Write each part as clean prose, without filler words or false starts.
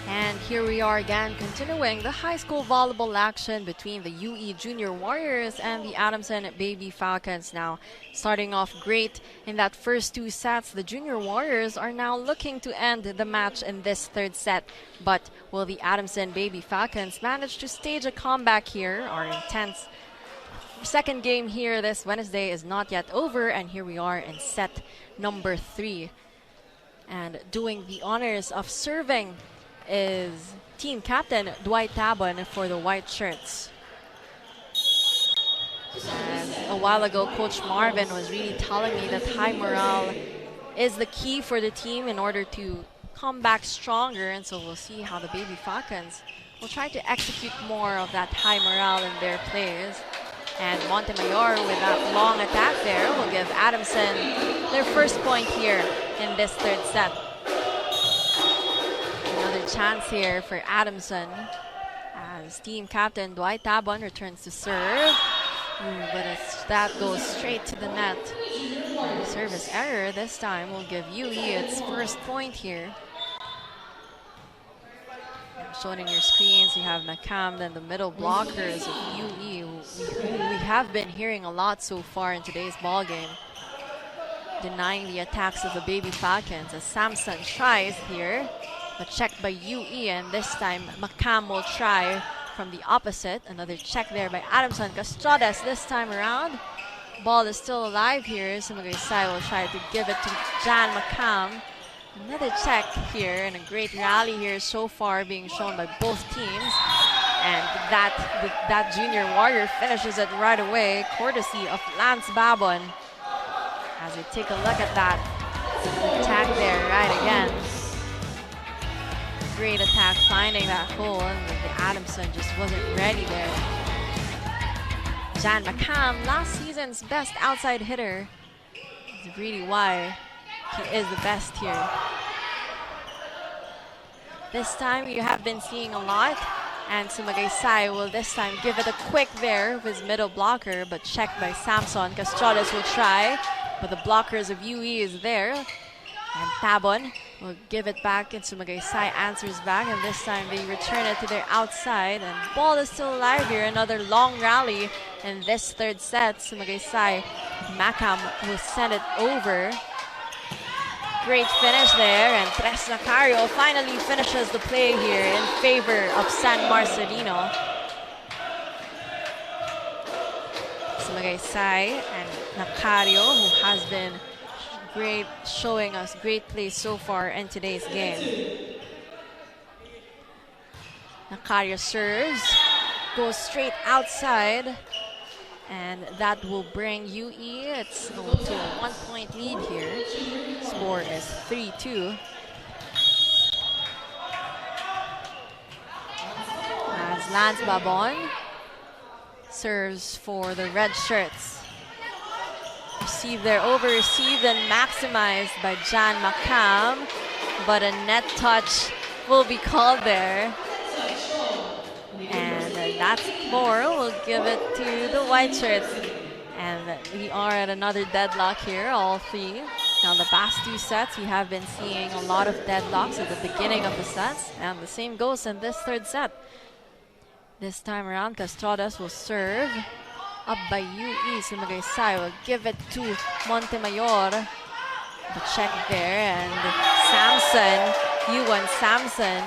And here we are again, continuing the high school volleyball action between the UE Junior Warriors and the Adamson Baby Falcons. Now, starting off great in that first two sets, the Junior Warriors are now looking to end the match in this third set. But will the Adamson Baby Falcons manage to stage a comeback here? Our intense second game here this Wednesday is not yet over, and here we are in set number 3. And doing the honors of serving is team captain Dwight Tabon for the white shirts. And a while ago, Coach Marvin was really telling me that high morale is the key for the team in order to come back stronger, and so we'll see how the Baby Falcons will try to execute more of that high morale in their plays. And Montemayor with that long attack there will give Adamson their first point here in this third set. Another chance here for Adamson as team captain Dwight Tabon returns to serve. But that goes straight to the net. Service error this time will give UE its first point here. Shown in your screens, you have Macam, then the middle blockers of UE, who we have been hearing a lot so far in today's ball game, denying the attacks of the Baby Falcons as Samson tries here, but checked by UE, and this time Macam will try from the opposite. Another check there by Adamson. Castrodes this time around. Ball is still alive here. Sumagaysay will try to give it to Jan Macam. Another check here, and a great rally here so far being shown by both teams. And that Junior Warrior finishes it right away, courtesy of Lance Babon. As we take a look at that attack there, right again. Great attack, finding that hole, and the Adamson just wasn't ready there. Jan Macam, last season's best outside hitter. Is really why he is the best here. This time you have been seeing a lot, and Sumagaysay will this time give it a quick there with his middle blocker, but checked by Samson. Castrodes will try, but the blockers of UE is there. And Tabon will give it back, and Sumagaysay answers back, and this time they return it to their outside, and ball is still alive here. Another long rally in this third set. Sumagaysay, Macam will send it over. Great finish there, and Tres Nacario finally finishes the play here in favor of San Marcelino. Sumagaysay and Nacario, who has been great, showing us great plays so far in today's game. Nacario serves, goes straight outside, and that will bring UE it's to a 1-point lead here. Score is 3-2. As Lance Babon serves for the red shirts. Received there, over-received and maximized by Jan Macam, but a net touch will be called there. And that's 4. We'll give it to the white shirts. And we are at another deadlock here, all 3. Now the past 2 sets, we have been seeing a lot of deadlocks at the beginning of the sets, and the same goes in this third set. This time around, Castrodes will serve. Up by UE, Sumagaysay will give it to Montemayor. The check there, and Yuan Samson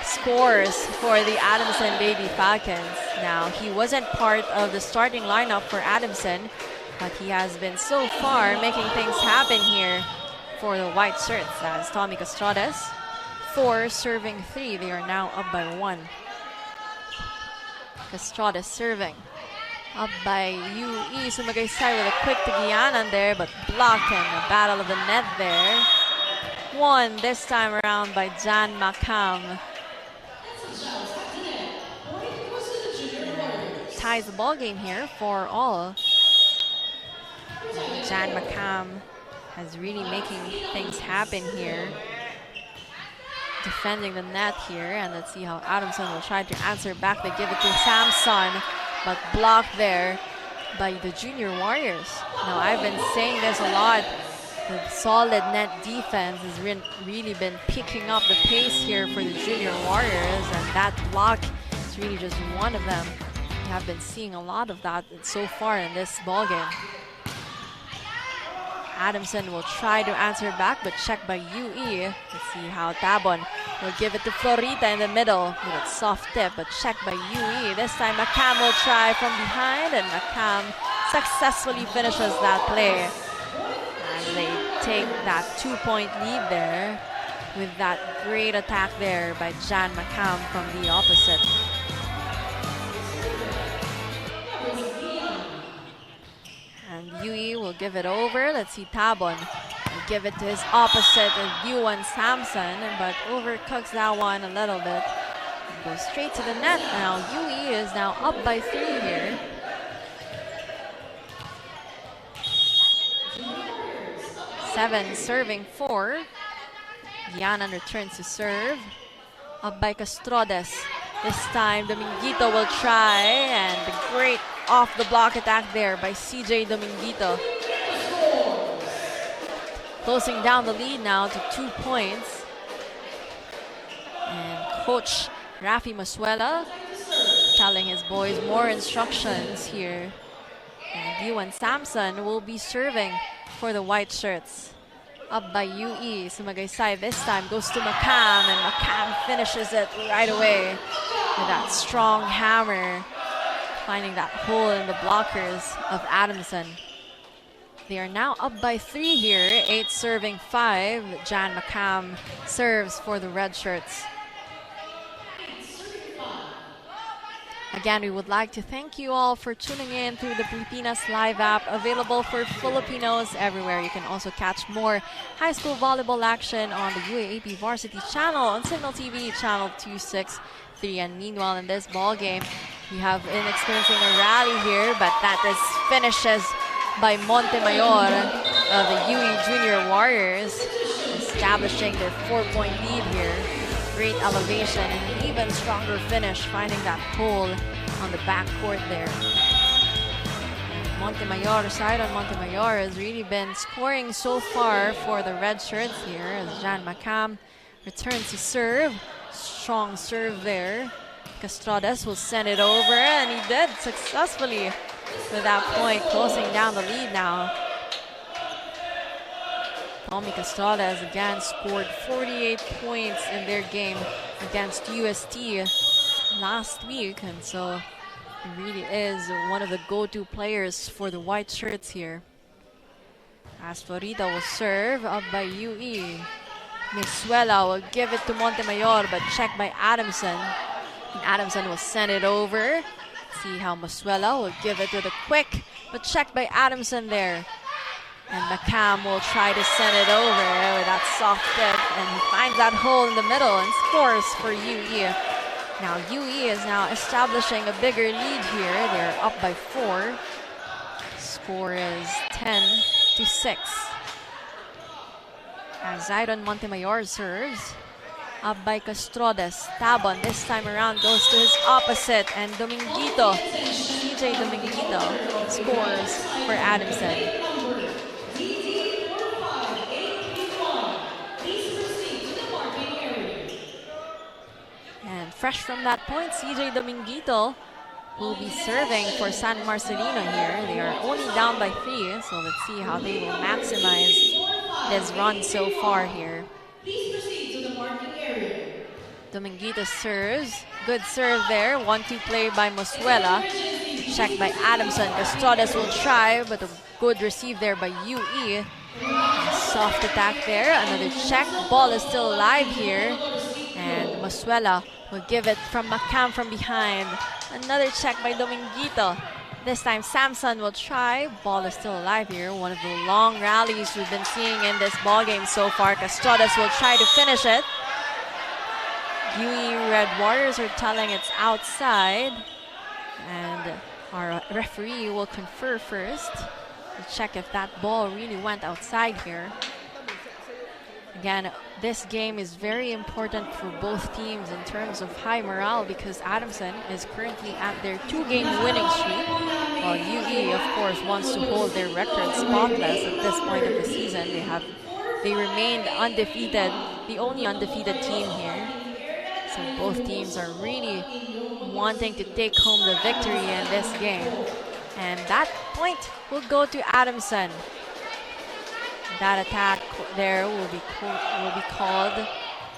scores for the Adamson Baby Falcons. Now, he wasn't part of the starting lineup for Adamson, but he has been so far making things happen here for the white shirts. As Tommy Castrodes, 4 serving 3. They are now up by 1. Castrodes serving. Up by UE, Sumagaysay with a quick to Guianan there, but blocked, and a battle of the net there. 1 this time around by Jan Macam. Ties the ball game here for all. Jan Macam has really making things happen here. Defending the net here, and let's see how Adamson will try to answer back. They give it to Samson, but blocked there by the Junior Warriors. Now, I've been saying this a lot The solid net defense has really been picking up the pace here for the Junior Warriors, and that block is really just one of them. We have been seeing a lot of that so far in this ball game. Adamson will try to answer back, but checked by UE. Let's see how Tabon will give it to Florita in the middle with a soft tip, but checked by UE. This time Macam will try from behind, and Macam successfully finishes that play. And they take that 2-point lead there with that great attack there by Jan Macam from the opposite. And UE will give it over. Let's see Tabon will give it to his opposite, Yuan Samson, but overcooks that one a little bit. Goes straight to the net now. UE is now up by 3 here. Seven serving 4. Yanan returns to serve. Up by Castrodes. This time Dominguito will try, and the great off the block attack there by CJ Dominguito. Closing down the lead now to 2 points. And Coach Rafi Masuela telling his boys more instructions here. And Yuan Samson will be serving for the white shirts. Up by UE, Sumagaysay this time goes to Macam, and Macam finishes it right away with that strong hammer, finding that hole in the blockers of Adamson. They are now up by 3 here, 8 serving 5. Jan Macam serves for the red shirts. Again, we would like to thank you all for tuning in through the Pilipinas Live app, available for Filipinos everywhere. You can also catch more high school volleyball action on the UAAP Varsity channel on Signal TV channel 263. And meanwhile, in this ball game, we have been experiencing a rally here, but that is finishes by Montemayor of the UE Junior Warriors, establishing their 4-point lead here. Great elevation and even stronger finish, finding that hole on the backcourt there. Montemayor, side on Montemayor, has really been scoring so far for the red shirts here as Jan Macam returns to serve. Strong serve there. Castrodes will send it over, and he did successfully with that point, closing down the lead now. Tommy Castrodes again scored 48 points in their game against UST last week, and so he really is one of the go-to players for the white shirts here. As Florida will serve, up by UE. Misuela will give it to Montemayor, but checked by Adamson. And Adamson will send it over. See how Masuela will give it to the quick, but checked by Adamson there. And Macam will try to send it over with that soft tip, and he finds that hole in the middle and scores for UE. Now UE is now establishing a bigger lead here. They're up by 4. Score is 10-6. As Zayron Montemayor serves. Up by Castrodes. Tabon this time around goes to his opposite, and Dominguito, CJ Dominguito, scores for Adamson. And fresh from that point, CJ Dominguito will be serving for San Marcelino here. They are only down by 3, so let's see how they will maximize this run so far here. Dominguito serves. Good serve there. 1-2 play by Masuela. Checked by Adamson. Castrodes will try, but a good receive there by UE. Soft attack there. Another check. Ball is still alive here. And Masuela will give it from Macam from behind. Another check by Dominguito. This time Samson will try. Ball is still alive here. One of the long rallies we've been seeing in this ball game so far. Castrodes will try to finish it. UE Red Warriors are telling it's outside, and our referee will confer first to check if that ball really went outside here. Again, this game is very important for both teams in terms of high morale because Adamson is currently at their 2-game winning streak, while UE, of course, wants to hold their record spotless at this point of the season. They remained undefeated, the only undefeated team here. So both teams are really wanting to take home the victory in this game. And that point will go to Adamson. That attack there will be called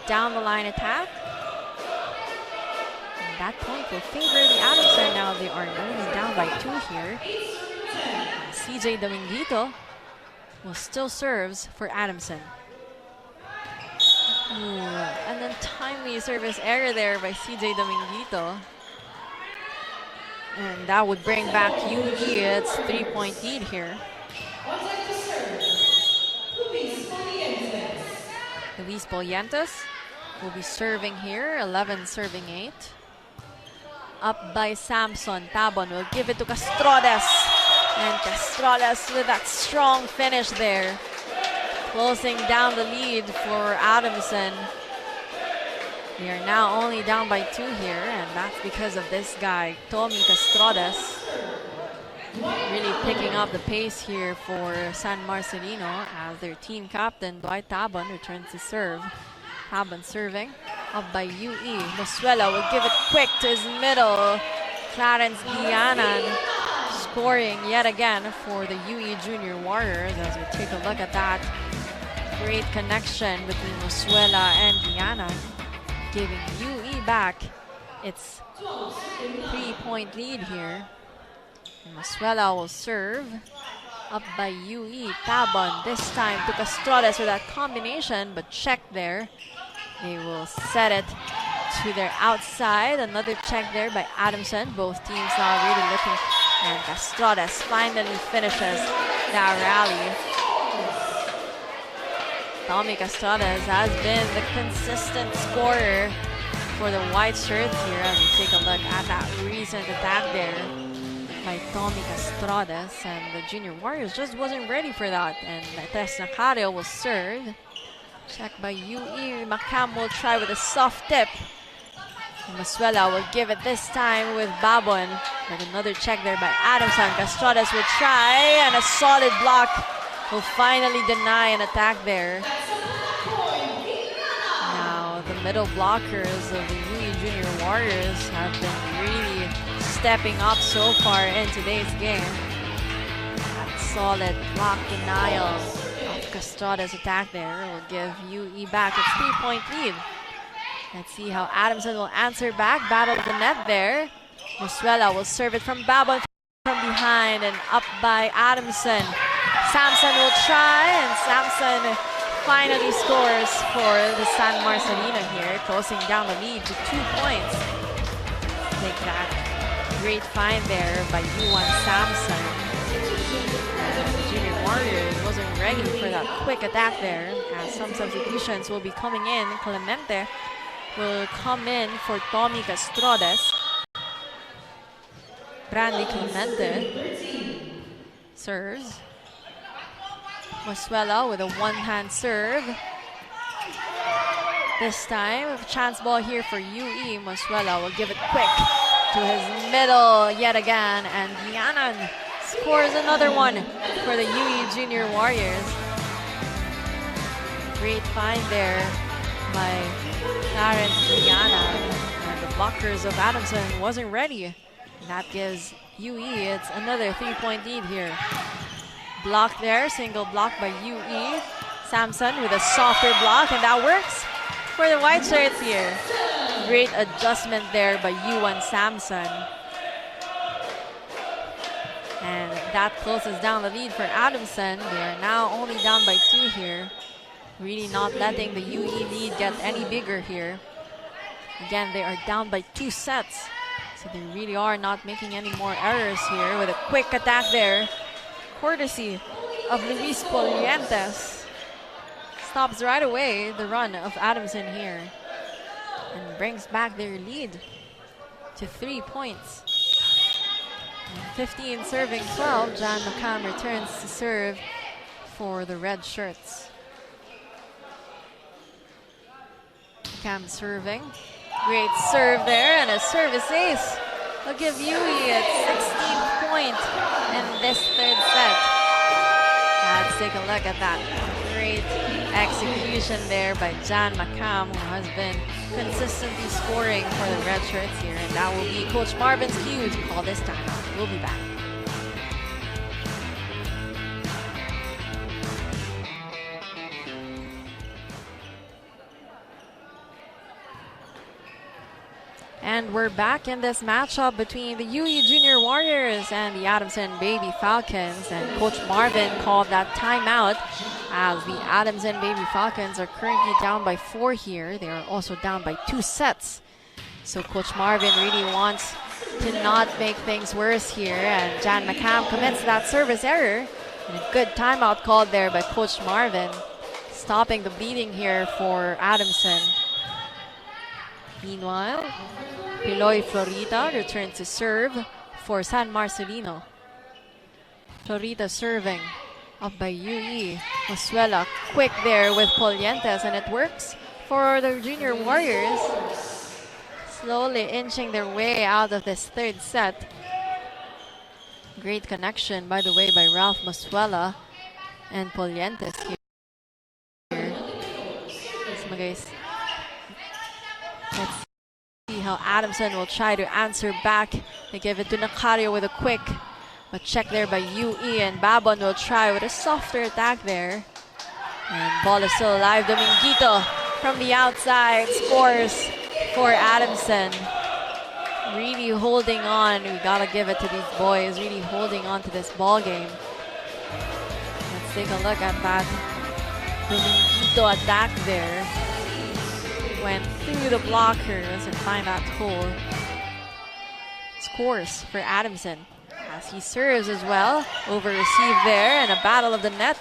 down the line attack. And that point will favor the Adamson. Now they are only down by 2 here. CJ Dominguito will still serves for Adamson. And then timely service error there by CJ Dominguito. And that would bring back UE its 3-point lead here. Luis Polientes will be serving here, 11 serving 8. Up by Samson, Tabon will give it to Castrodes. And Castrodes with that strong finish there. Closing down the lead for Adamson. We are now only down by 2 here, and that's because of this guy, Tommy Castrodes. Really picking up the pace here for San Marcelino as their team captain, Dwight Tabon, returns to serve. Tabon serving, up by UE. Mosuela will give it quick to his middle. Clarence Guianan scoring yet again for the UE Junior Warriors as we take a look at that. Great connection between Mosuela and Guianan, giving UE back its 3-point lead here. Mosuela will serve, up by UE. Tabon this time to Castrodes with that combination, but checked there. They will set it to their outside. Another check there by Adamson. Both teams now really looking, and Castrodes finally finishes that rally. Tommy Castrodes has been the consistent scorer for the white shirts here as we take a look at that recent attack there by Tommy Castrodes, and the Junior Warriors just wasn't ready for that. And Tess Nacario will serve. Check by UE. Macam will try with a soft tip. And Mosuela will give it this time with Babon. But another check there by Adamson. Castrodes will try, and a solid block will finally deny an attack there. Now the middle blockers of the UE Junior Warriors have been really stepping up so far in today's game. That solid block denial of Castrodes' attack there will give UE back its 3-point lead. Let's see how Adamson will answer back. Battle of the net there. Mosuela will serve it from Babon from behind and up by Adamson. Samson will try, and Samson finally scores for the San Marcelino here, closing down the lead to 2 points. Take that. Great find there by Yuan Samson. The Junior Warriors wasn't ready for that quick attack there, as some substitutions will be coming in. Clemente will come in for Tommy Castrodes. Brandy Clemente serves. Mosuela with a one-hand serve. This time, a chance ball here for UE. Mosuela will give it quick to his middle yet again, and Guianan scores another one for the UE Junior Warriors. Great find there by Clarence Guianan, and the blockers of Adamson wasn't ready. And that gives UE it's another 3-point lead here. Block there, single block by UE. Samson with a softer block, and that works for the white shirts here. Great adjustment there by Yuan Samson. And that closes down the lead for Adamson. They are now only down by 2 here. Really not letting the UE lead get any bigger here. Again, they are down by 2 sets. So they really are not making any more errors here with a quick attack there. Courtesy of Luis Polientes. Stops right away the run of Adamson here and brings back their lead to 3 points. And 15 serving 12, John McCann returns to serve for the red shirts. Macam serving. Great serve there, and a service ace. Will give Yui its 16th point in this third set. Let's take a look at that. Great execution there by Jan Macam, who has been consistently scoring for the red shirts here. And that will be Coach Marvin's cue to call this timeout. We'll be back. And we're back in this matchup between the UE Junior Warriors and the Adamson Baby Falcons. And Coach Marvin called that timeout as the Adamson Baby Falcons are currently down by 4 here. They are also down by 2 sets. So Coach Marvin really wants to not make things worse here. And Jan Macam commits that service error. And a good timeout called there by Coach Marvin, stopping the bleeding here for Adamson. Meanwhile, Piloy Florita returns to serve for San Marcelino. Florita serving up by UE. Masuela quick there with Polientes, and it works for the Junior Warriors. Slowly inching their way out of this third set. Great connection, by the way, by Ralph Masuela and Polientes here. Guys, let's see how Adamson will try to answer back. They give it to Nakario with a quick, but check there by UE, and Babon will try with a softer attack there. And ball is still alive. Dominguito from the outside scores for Adamson. Really holding on. We gotta give it to these boys. Really holding on to this ball game. Let's take a look at that Dominguito attack there. Went through the blockers and find that hole. Scores for Adamson as he serves as well. Over received there, and a battle of the net.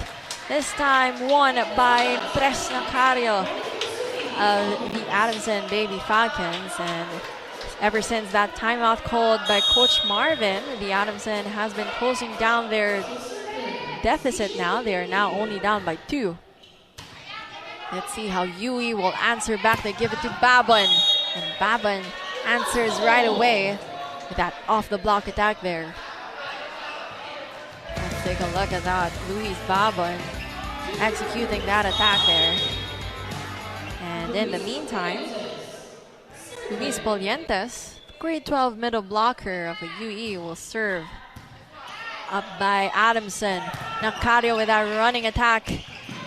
This time won by Tres Nakario of the Adamson Baby Falcons. And ever since that timeout called by Coach Marvin, the Adamson has been closing down their deficit now. They are now only down by 2. Let's see how UE will answer back. They give it to Babon, and Babon answers right away with that off-the-block attack there. Let's take a look at that. Luis Babon executing that attack there. And in the meantime, Luis Polientes, grade 12 middle blocker of the UE, will serve up by Adamson. Nakario with that running attack.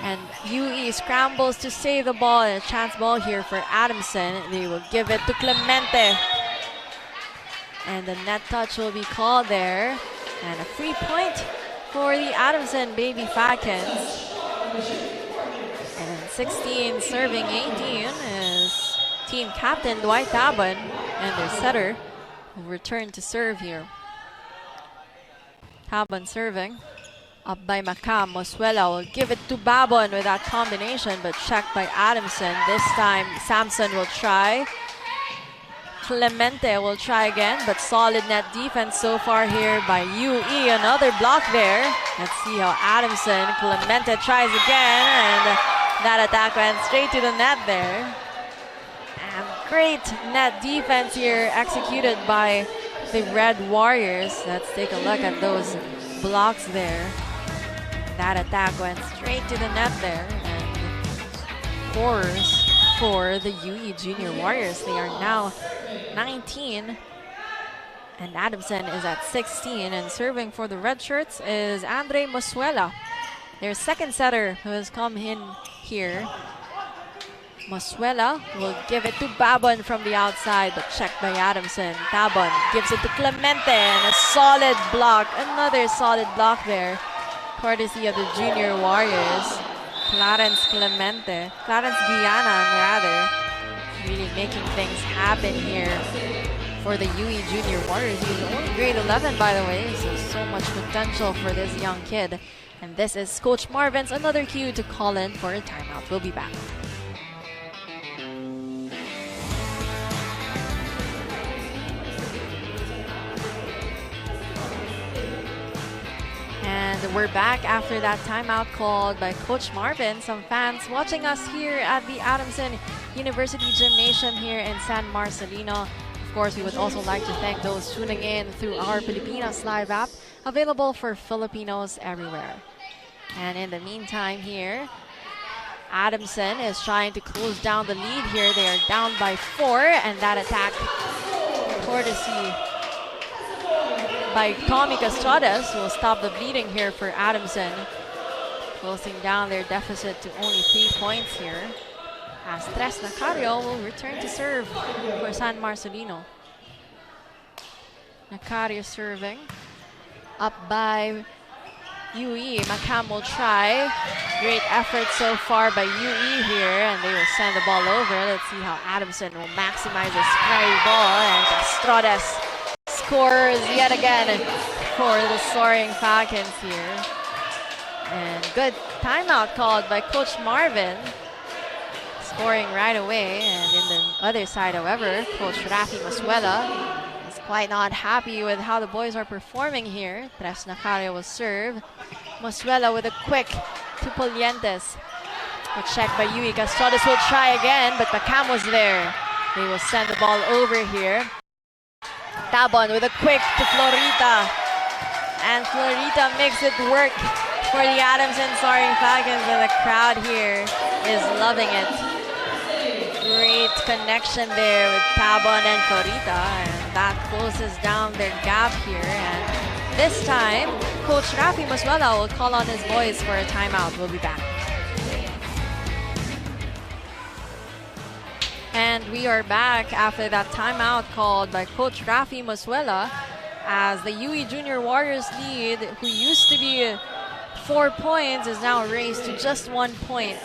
And UE scrambles to save the ball, and a chance ball here for Adamson. They will give it to Clemente. And the net touch will be called there. And a free point for the Adamson Baby Falcons. And 16 serving 18 is team captain Dwight Tabon, and their setter will return to serve here. Tabon serving. Up by Macam. Masuela will give it to Babon with that combination, but checked by Adamson. This time, Samson will try. Clemente will try again, but solid net defense so far here by UE. Another block there. Let's see how Adamson. Clemente tries again, and that attack went straight to the net there. And great net defense here executed by the Red Warriors. Let's take a look at those blocks there. That attack went straight to the net there, and scores for the UE Junior Warriors. They are now 19, and Adamson is at 16. And serving for the red shirts is Andre Masuela, their second setter who has come in here. Masuela will give it to Babon from the outside, but checked by Adamson. Tabon gives it to Clemente, and a solid block, another solid block there, courtesy of the Junior Warriors. Clarence Guiana rather, really making things happen here for the UE Junior Warriors. He's only grade 11, by the way, so much potential for this young kid. And this is Coach Marvin's another cue to call in for a timeout. We'll be back. And And we're back after that timeout called by Coach Marvin. Some fans watching us here at the Adamson University Gymnasium here in San Marcelino. Of course, we would also like to thank those tuning in through our Pilipinas Live app, available for Filipinos everywhere. And in the meantime here, Adamson is trying to close down the lead here. They are down by 4, and that attack courtesy by Tommy Castrades will stop the bleeding here for Adamson, closing down their deficit to only 3 points here, as Tres Nacario will return to serve for San Marcelino. Nacario serving, up by UE. Macam will try. Great effort so far by UE here, and they will send the ball over. Let's see how Adamson will maximize his carry ball, and Castrades scores yet again for the Soaring Falcons here. And good timeout called by Coach Marvin, scoring right away. And in the other side, however, Coach Rafi Masuela is quite not happy with how the boys are performing here. Tres Nacario will serve. Masuela with a quick to Polientes. A check by Yui. Castrades will try again, but Macam was there. They will send the ball over here. Tabon with a quick to Florita. And Florita makes it work for the Adamson Soaring Falcons, and the crowd here is loving it. Great connection there with Tabon and Florita, and that closes down their gap here. And this time, Coach Rafi Masuela will call on his boys for a timeout. We'll be back. And we are back after that timeout called by Coach Rafi Masuela, as the UE Junior Warriors lead, who used to be 4 points, is now raised to just 1 point.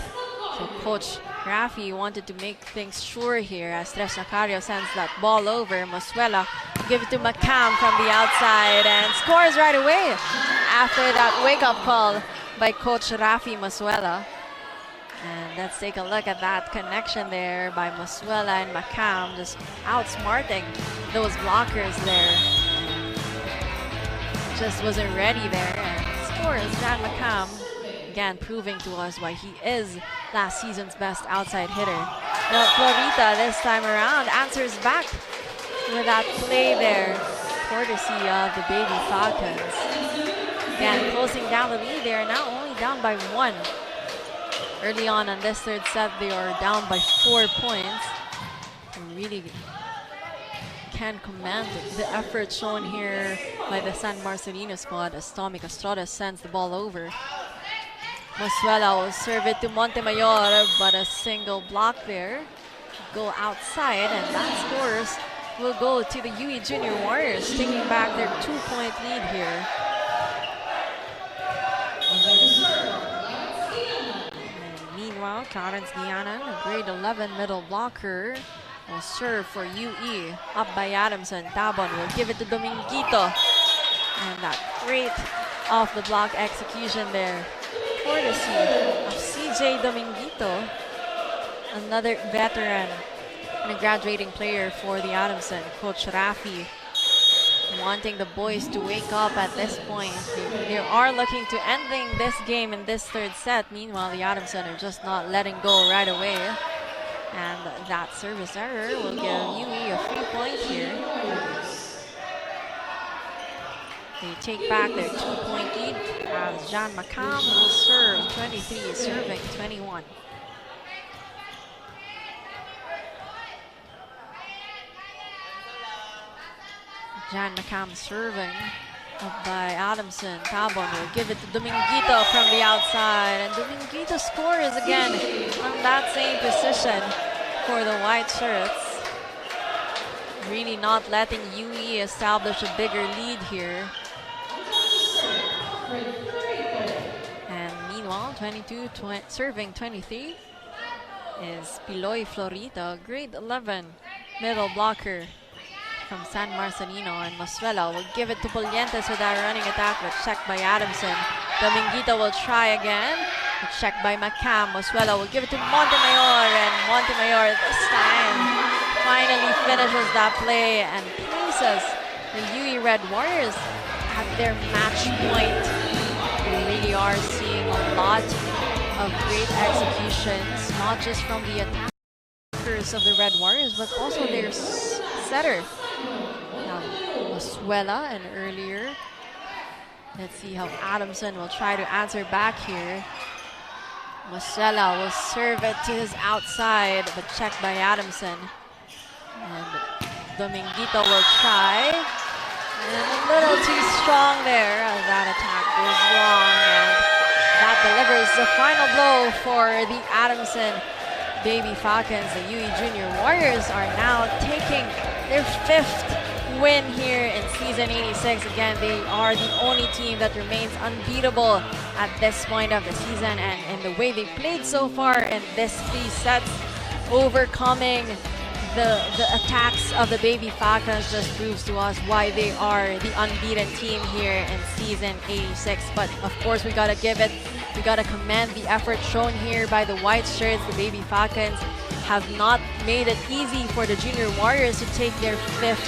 So Coach Rafi wanted to make things sure here, as Tres Nacario sends that ball over. Masuela give it to Macam from the outside and scores right away after that wake-up call by Coach Rafi Masuela. And let's take a look at that connection there by Masuela and Macam, just outsmarting those blockers there. Just wasn't ready there, and scores Jan Macam, again proving to us why he is last season's best outside hitter. Now Florita this time around answers back with that play there, courtesy of the Baby Falcons. Again, closing down the lead. They are now only down by 1. Early on this third set, they are down by 4 points. And really can command the effort shown here by the San Marcelino squad, as Tommy Castrades sends the ball over. Masuela will serve it to Montemayor, but a single block there. Go outside, and that scores will go to the UE Junior Warriors, taking back their 2-point lead here. Meanwhile, Clarence Dianan, a grade 11 middle blocker, will serve for UE. Up by Adamson. Tabon will give it to Dominguito. And that great off the block execution there, courtesy of CJ Dominguito, another veteran and a graduating player for the Adamson. Coach Rafi wanting the boys to wake up at this point. They are looking to ending this game in this third set. Meanwhile, the Adamson are just not letting go right away. And that service error will give UE a free point here. They take back their 2-point lead as Jan Macam will serve 23, serving 21. Jan Macam serving, up by Adamson. Tabon will give it to Dominguito from the outside, and Dominguito scores again from that same position for the white shirts. Really not letting UE establish a bigger lead here. And meanwhile, serving 23 is Piloy Florita, grade 11 middle blocker from San Marcelino, and Masuela will give it to Polientes with that running attack, but checked by Adamson. Dominguito will try again, but checked by Macam. Masuela will give it to Montemayor, and Montemayor this time finally finishes that play and places the UE Red Warriors at their match point. really are seeing a lot of great executions, not just from the attackers of the Red Warriors, but also their setter. Masuela, and earlier. Let's see how Adamson will try to answer back here. Masuela will serve it to his outside, but checked by Adamson. And Dominguito will try. And a little too strong there as that attack goes wrong. And that delivers the final blow for the Adamson Baby Falcons. The UE Junior Warriors are now taking their 5th win here in season 86. Again, they are the only team that remains unbeatable at this point of the season, and in the way they played so far in this 3 sets, overcoming the attacks of the Baby Falcons just proves to us why they are the unbeaten team here in season 86. But of course, we gotta commend the effort shown here by the white shirts. The Baby Falcons have not made it easy for the Junior Warriors to take their 5th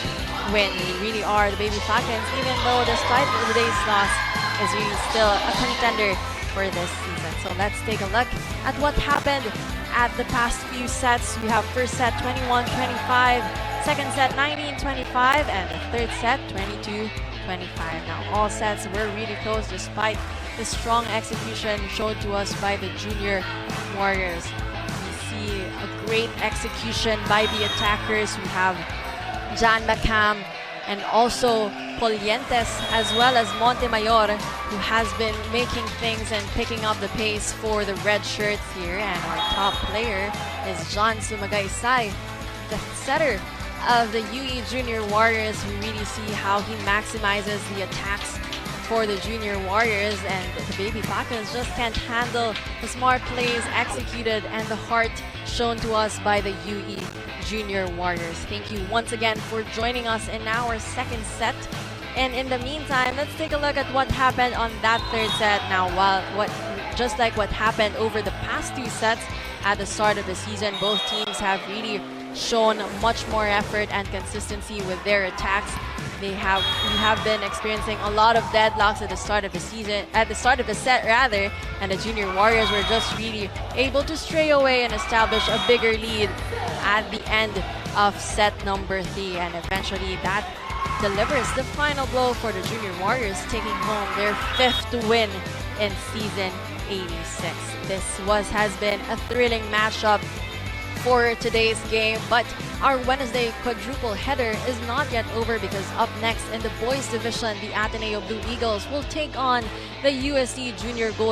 win. They really are the Baby Falcons, even though despite today's loss, is really still a contender for this season. So let's take a look at what happened at the past few sets. We have first set 21-25, second set 19-25, and the third set 22-25. Now all sets were really close despite the strong execution shown to us by the Junior Warriors. We see a great execution by the attackers. We have Jan Macam and also Polientes, as well as Montemayor, who has been making things and picking up the pace for the red shirts here. And our top player is John Sumagaysay, the setter of the UE Junior Warriors. We really see how he maximizes the attacks for the Junior Warriors, and the Baby Falcons just can't handle the smart plays executed and the heart shown to us by the UE Junior Warriors. Thank you once again for joining us in our second set. And in the meantime, let's take a look at what happened on that third set. Now, just like what happened over the past 2 sets at the start of the season, both teams have really shown much more effort and consistency with their attacks. We have been experiencing a lot of deadlocks at the start of the set rather, and the Junior Warriors were just really able to stray away and establish a bigger lead at the end of set number 3, and eventually that delivers the final blow for the Junior Warriors, taking home their 5th win in season 86. This has been a thrilling matchup for today's game, but our Wednesday quadruple header is not yet over, because up next in the boys division, the Ateneo Blue Eagles will take on the USC Junior Gold